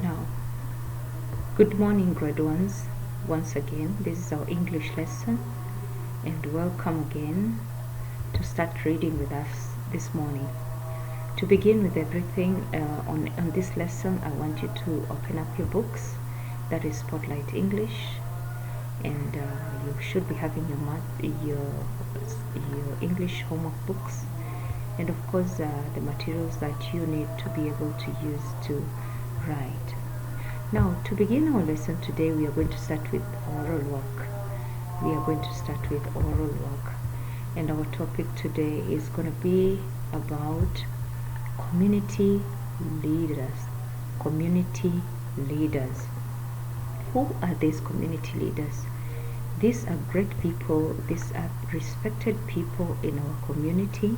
Now, good morning, grade ones. Once again, this is our English lesson, and welcome again to start reading with us this morning. To begin with everything on this lesson, I want you to open up your books. That is Spotlight English, and you should be having your English homework books, and of course the materials that you need to be able to use to write. Now, to begin our lesson today, we are going to start with oral work. And our topic today is going to be about community leaders. Who are these community leaders? These are great people, these are respected people in our community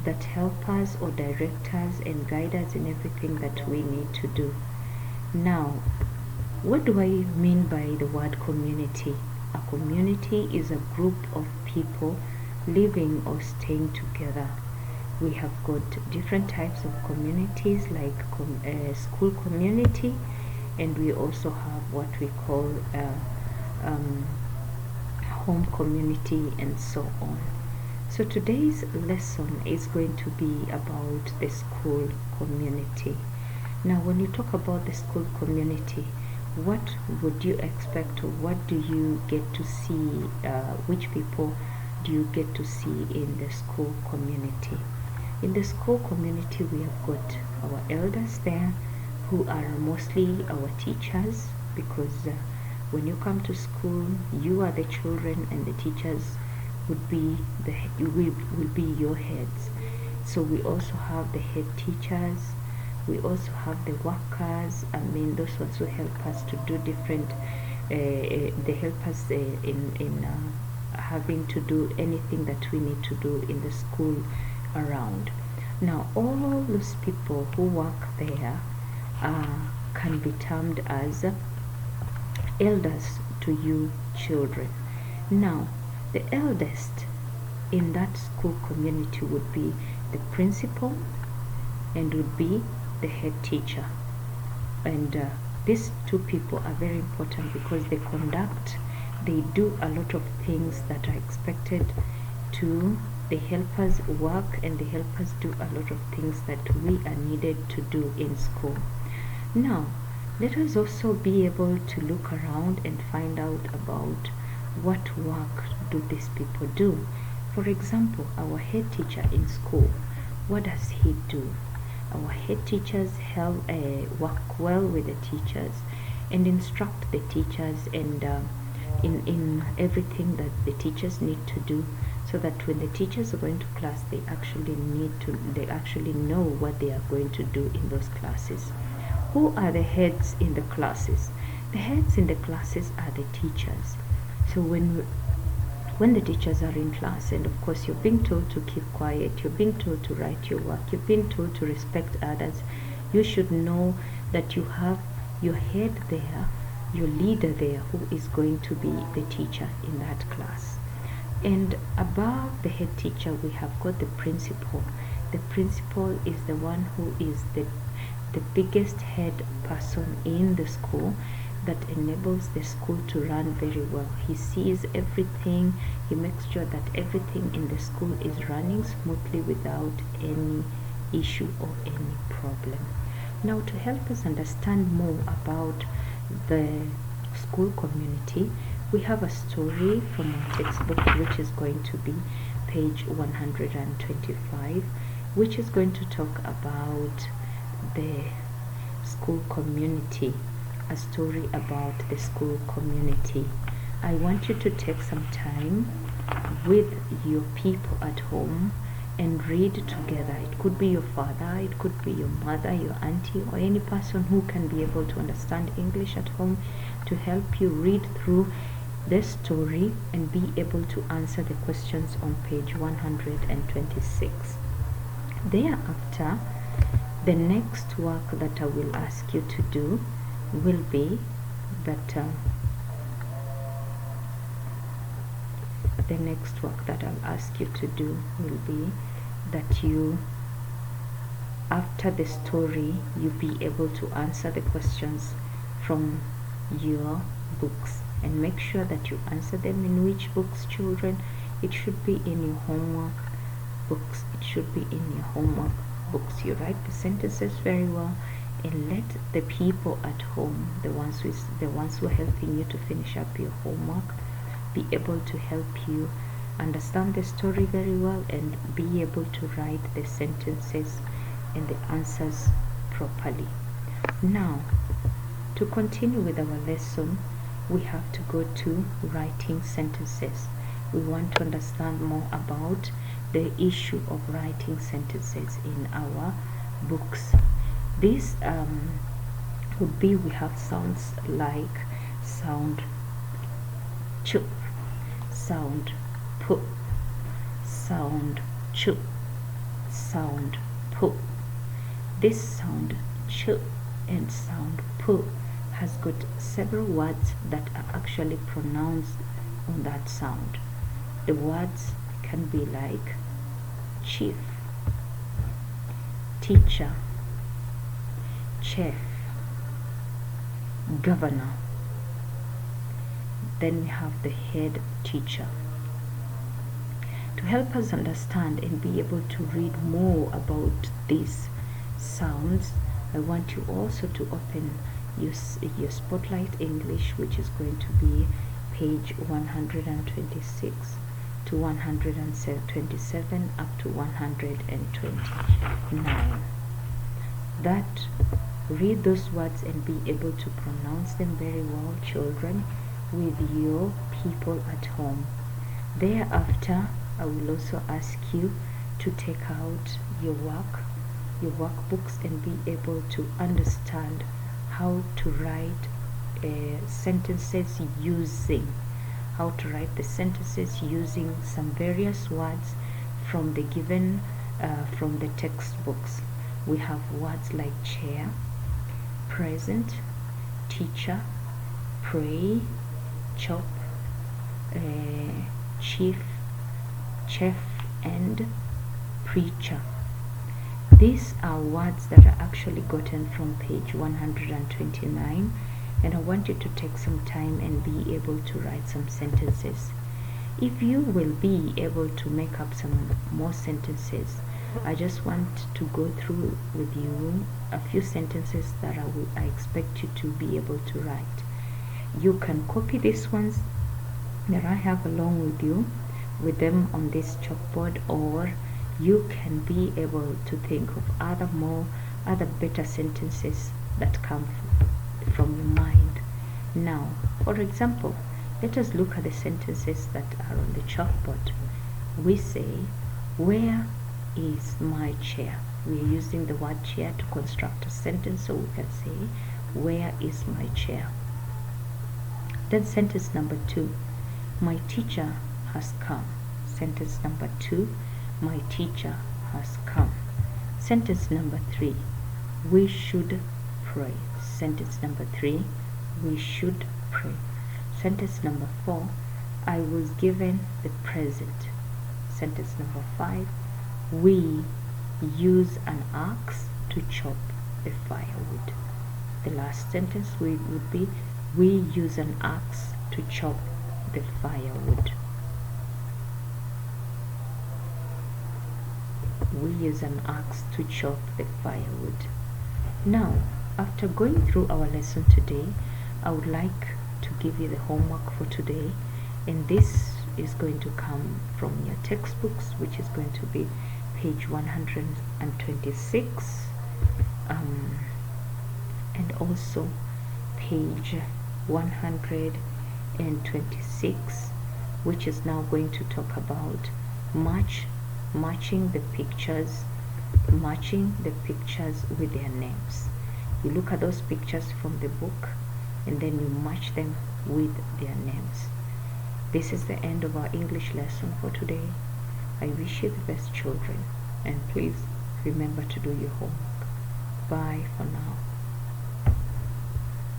that help us or direct us and guide us in everything that we need to do. Now, what do I mean by the word community? A community is a group of people living or staying together. We have got different types of communities, like school community, and we also have what we call home community, and so on. So today's lesson is going to be about the school community. Now, when you talk about the school community, what would you expect, or what do you get to see? Which people do you get to see in the school community? In the school community, we have got our elders there, who are mostly our teachers, because when you come to school, you are the children, and the teachers would be will be your heads. So we also have the head teachers. We also have the workers. Those ones who help us to do different. They help us in having to do anything that we need to do in the school around. Now, all those people who work there can be termed as elders to you children. Now, the eldest in that school community would be the principal and would be the head teacher. And these two people are very important because they do a lot of things that are expected to. They help us work, and they help us do a lot of things that we are needed to do in school. Now, let us also be able to look around and find out about what work do these people do. For example, our head teacher in school, what does he do? Our head teachers work well with the teachers and instruct the teachers, and in everything that the teachers need to do, so that when the teachers are going to class, they actually know what they are going to do in those classes. Who are the heads in the classes? The heads in the classes are the teachers. So when the teachers are in class, and of course you're being told to keep quiet, you're being told to write your work, you're being told to respect others, you should know that you have your head there, your leader there, who is going to be the teacher in that class. And above the head teacher, we have got the principal. The principal is the one who is the biggest head person in the school, that enables the school to run very well. He sees everything. He makes sure that everything in the school is running smoothly without any issue or any problem. Now, to help us understand more about the school community, we have a story from our textbook, which is going to be page 125, which is going to talk about the school community. A story about the school community. I want you to take some time with your people at home and read together. It could be your father, it could be your mother, your auntie, or any person who can be able to understand English at home, to help you read through the story and be able to answer the questions on page 126. Thereafter, the next work that I will ask you to do will be that the next work that I'll ask you to do will be that you after the story you be able to answer the questions from your books, and make sure that you answer them in which books, children. It should be in your homework books. It should be in your homework books. You write the sentences very well, and let the people at home, the ones who are helping you to finish up your homework, be able to help you understand the story very well and be able to write the sentences and the answers properly. Now, to continue with our lesson, we have to go to writing sentences. We want to understand more about the issue of writing sentences in our books. This would be, we have sounds like sound ch, sound p, sound ch, sound p. This sound ch and sound p has got several words that are actually pronounced on that sound. The words can be like chief, teacher, chef, governor. Then we have the head teacher. To help us understand and be able to read more about these sounds, I want you also to open your Spotlight English, which is going to be page 126 to 127 up to 129. That read those words and be able to pronounce them very well, children, with your people at home. Thereafter, I will also ask you to take out your workbooks and be able to understand how to write sentences using some various words from the given from the textbooks. We have words like chair, present, teacher, pray, chop, chief, chef, and preacher. These are words that are actually gotten from page 129, and I want you to take some time and be able to write some sentences. If you will be able to make up some more sentences, I just want to go through with you a few sentences that I expect you to be able to write. You can copy these ones that I have along with you with them on this chalkboard, or you can be able to think of other better sentences that come from your mind. Now, for example, let us look at the sentences that are on the chalkboard. We say, where is my chair? We are using the word chair to construct a sentence, so we can say, where is my chair? Then sentence number 2, my teacher has come. Sentence number 2, my teacher has come. Sentence number 3, we should pray. Sentence number 3, we should pray. Sentence number 4, I was given the present. Sentence number 5, we use an axe to chop the firewood. The last sentence would be, we use an axe to chop the firewood. We use an axe to chop the firewood. Now, after going through our lesson today, I would like to give you the homework for today, and this is going to come from your textbooks, which is going to be page 126 and also page 126, which is now going to talk about matching the pictures with their names. You look at those pictures from the book and then you match them with their names. This is the end of our English lesson for today. I wish you the best, children, and please remember to do your homework. Bye for now.